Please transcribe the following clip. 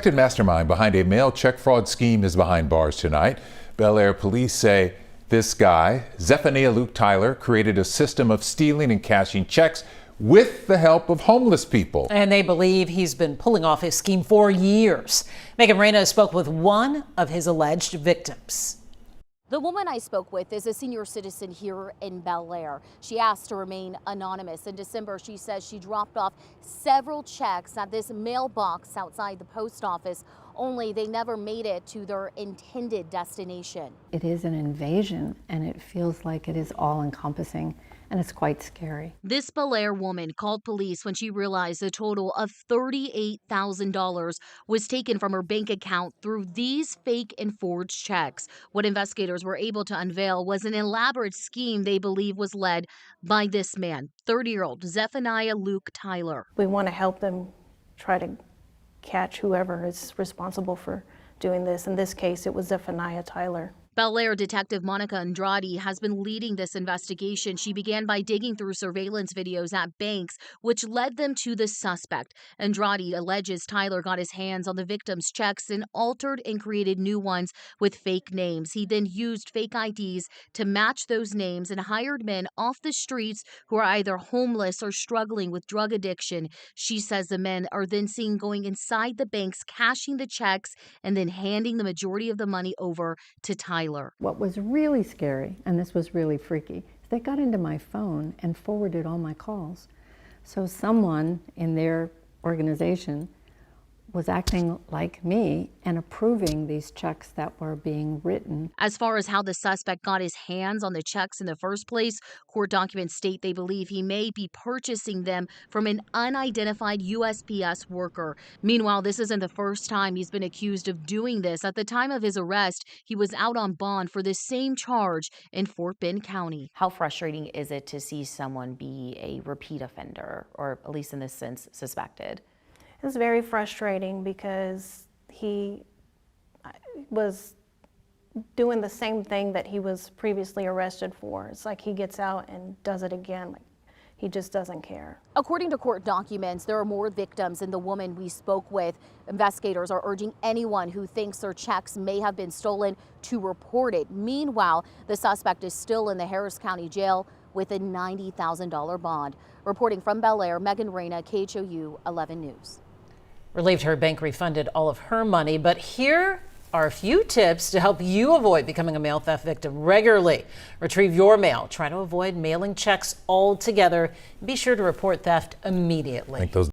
Mastermind behind a mail check fraud scheme is behind bars tonight. Bellaire police say this guy, Zephaniah Luke Tyler, created a system of stealing and cashing checks with the help of homeless people. And they believe he's been pulling off his scheme for years. Megan Reyna spoke with one of his alleged victims. The woman I spoke with is a senior citizen here in Bellaire. She asked to remain anonymous. In December, she says she dropped off several checks at this mailbox outside the post office, only they never made it to their intended destination. It is an invasion, and it feels like it is all-encompassing, and it's quite scary. This Bellaire woman called police when she realized a total of $38,000 was taken from her bank account through these fake and forged checks. What investigators were able to unveil was an elaborate scheme they believe was led by this man, 30-year-old Zephaniah Luke Tyler. We want to help them try to catch whoever is responsible for doing this. In this case, it was Zephaniah Tyler. Bellaire detective Monica Andrade has been leading this investigation. She began by digging through surveillance videos at banks, which led them to the suspect. Andrade alleges Tyler got his hands on the victim's checks and altered and created new ones with fake names. He then used fake IDs to match those names and hired men off the streets who are either homeless or struggling with drug addiction. She says the men are then seen going inside the banks, cashing the checks, and then handing the majority of the money over to Tyler. What was really scary, and this was really freaky, is they got into my phone and forwarded all my calls. So someone in their organization was acting like me and approving these checks that were being written. As far as how the suspect got his hands on the checks in the first place, court documents state they believe he may be purchasing them from an unidentified USPS worker. Meanwhile, this isn't the first time he's been accused of doing this. At the time of his arrest, he was out on bond for the same charge in Fort Bend County. How frustrating is it to see someone be a repeat offender, or at least in this sense, suspected? It's very frustrating because he was doing the same thing that he was previously arrested for. It's like he gets out and does it again. Like, he just doesn't care. According to court documents, there are more victims than the woman we spoke with. Investigators are urging anyone who thinks their checks may have been stolen to report it. Meanwhile, the suspect is still in the Harris County Jail with a $90,000 bond. Reporting from Bellaire, Megan Reyna, KHOU 11 News. Relieved her bank refunded all of her money, but here are a few tips to help you avoid becoming a mail theft victim regularly. Retrieve your mail. Try to avoid mailing checks altogether. Be sure to report theft immediately.